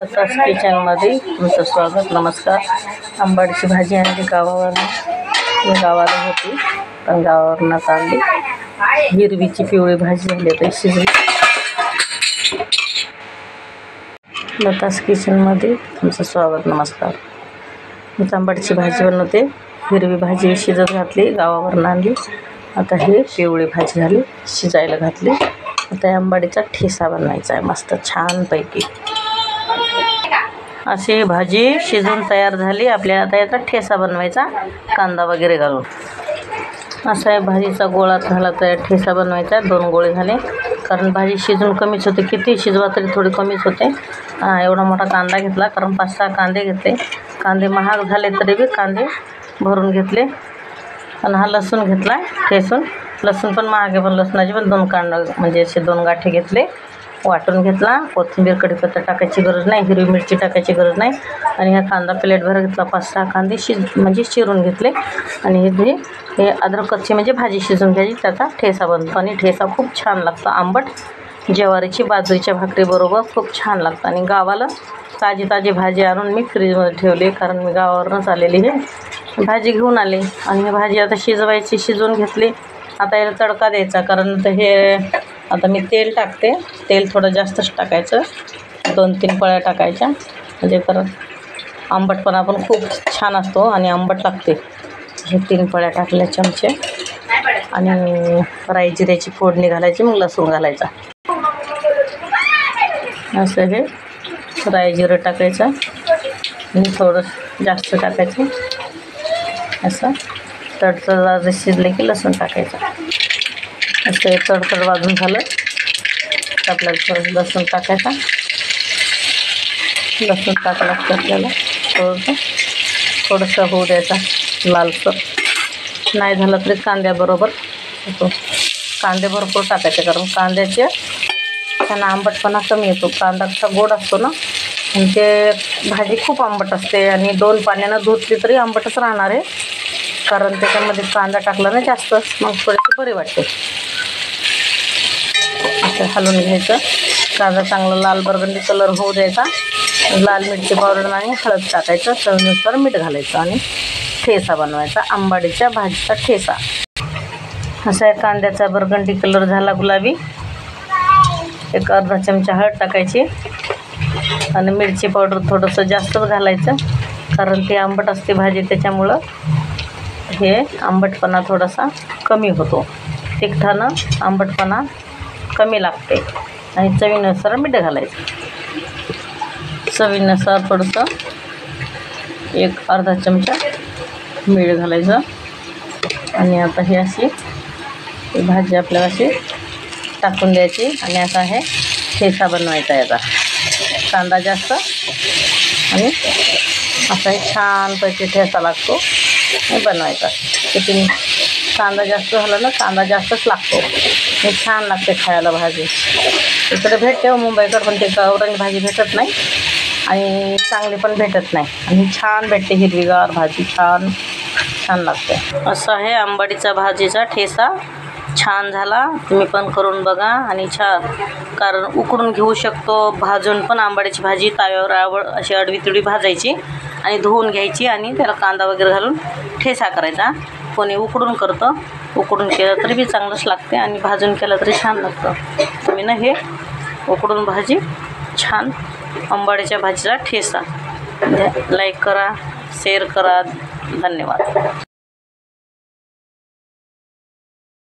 आताच किचनमध्ये तुमचं स्वागत. नमस्कार. आंबाडीची भाजी आणली गावावरून. मी गावाला होती पण गावावरूनच आणली. हिरवीची पिवळी भाजी झाली तर शिजली. लतास किचनमध्ये तुमचं स्वागत. नमस्कार. मी आंबाडीची भाजी बनवते. हिरवी भाजी शिजत घातली, गावावरून आणली. आता ही पिवळी भाजी झाली, शिजायला घातली. आता आंबाडीचा ठेसा बनवायचा आहे मस्त छानपैकी. अशी भाजी शिजून तयार झाली. आपल्याला आता याचा ठेसा बनवायचा कांदा वगैरे घालून. असा आहे भाजीचा गोळा झाला तर ठेसा बनवायचा. 2 गोळे झाले कारण भाजी शिजून कमीच होते. किती शिजवा तरी थोडी कमीच होते. एवढा मोठा कांदा घेतला कारण 5-6 कांदे घेतले. कांदे महाग झाले तरी बी कांदे भरून घेतले. आणि हा लसूण घेतला ठेसून. लसूण पण महाग आहे पण लसणाचे पण 2 कांदा म्हणजे असे 2 गाठे घेतले, वाटून घेतला. कोथिंबीर कढीपत्ता टाकायची गरज नाही, हिरवी मिरची टाकायची गरज नाही. आणि हा कांदा प्लेटभर घेतला. 5-6 कांदे म्हणजे चिरून घेतले. आणि हे अद्रक कच्ची म्हणजे भाजी शिजून घ्यायची, त्याचा ठेसा बनतो. आणि ठेसा खूप छान लागतो. आंबट ज्वारीची बाजरीच्या भाकरीबरोबर खूप छान लागतं. आणि गावाला ताजी भाजी आणून मी फ्रीजमध्ये ठेवली कारण मी गावावरूनच आलेली आहे. भाजी घेऊन आली आणि ही भाजी आता शिजवायची. शिजवून घेतली. आता याला तडका द्यायचा कारण आता मी तेल टाकते. तेल थोडं जास्तच टाकायचं, 2-3 पळ्या टाकायच्या म्हणजे तर आंबटपणा पण खूप छान असतो आणि आंबट लागते. हे 3 पळ्या टाकल्या चमचे. आणि राई जिऱ्याची फोडणी घालायची, मग लसूण घालायचा. असं हे राई जिरं टाकायचं आणि थोडं जास्त टाकायचं. असं तडतड शिजले की लसूण टाकायचं. असं तडतड वाजून झालं तर आपल्याला थोडं लसूण टाकायचा. लसूण टाकलं की आपल्याला थोडंसं होऊ द्यायचा लालसर. नाही झालं तरी कांद्याबरोबर होतो. कांदे भरपूर टाकायचे कारण कांद्याचे त्यांना आंबटपणा कमी येतो. कांदा कसा गोड असतो ना, आणि ते भाजी खूप आंबट असते. आणि 2 पाण्यानं धुतली तरी आंबटच राहणार आहे कारण त्याच्यामध्ये कांदा टाकला ना जास्त, मग थोडेसे बरे वाटते. असं हलवून घ्यायचं. कांदा चांगला लाल बरगंडी कलर होऊ द्यायचा. लाल मिरची पावडर आणि हळद टाकायचं. चवीनुसार मीठ घालायचं आणि ठेसा बनवायचा. आंबाडीच्या भाजीचा ठेसा. असा आहे कांद्याचा बरगंडी कलर झाला गुलाबी. एक अर्धा चमचा हळद टाकायची आणि मिरची पावडर थोडंसं जास्तच घालायचं कारण ती आंबट असते भाजी, त्याच्यामुळं हे आंबटपणा थोडासा कमी होतो. तिखटानं आंबटपणा कमी लागते. आणि चवीनुसार मीठ घालायचं. चवीनुसार थोडंसं एक अर्धा चमचा मीठ घालायचं. आणि आता ही अशी भाजी आपल्याला अशी टाकून द्यायची. आणि असा हे ठेसा बनवायचा याचा. कांदा जास्त आणि असा एक छानपैकी ठेसा लागतो हे बनवायचा. किती कांदा जास्त झाला ना, कांदा जास्तच लागतो. हे छान लागते खायला भाजी. इकडे भेटते मुंबईकडे पण ते गावरानी भाजी भेटत नाही आणि चांगली पण भेटत नाही. आणि छान भेटते हिरवीगार भाजी, छान लागते. असं आहे आंबाडीचा भाजीचा ठेसा. छान झाला. तुम्ही पण करून बघा. आणि कारण उकडून घेऊ शकतो, भाजून पण आंबाडीची भाजी ताव्यावर अशी अडवी-तिडवी भाजायची आणि धुवून घ्यायची आणि त्याला कांदा वगैरे घालून ठेसा करायचा. कोणी उकडून करतं, उकडून केलं तरी बी चांगलंच लागते आणि भाजून केलं तरी छान लागतं. तुम्ही ना हे उकडून भाजी छान आंबाडीच्या भाजीचा ठेसा. लाईक करा, शेअर करा. धन्यवाद.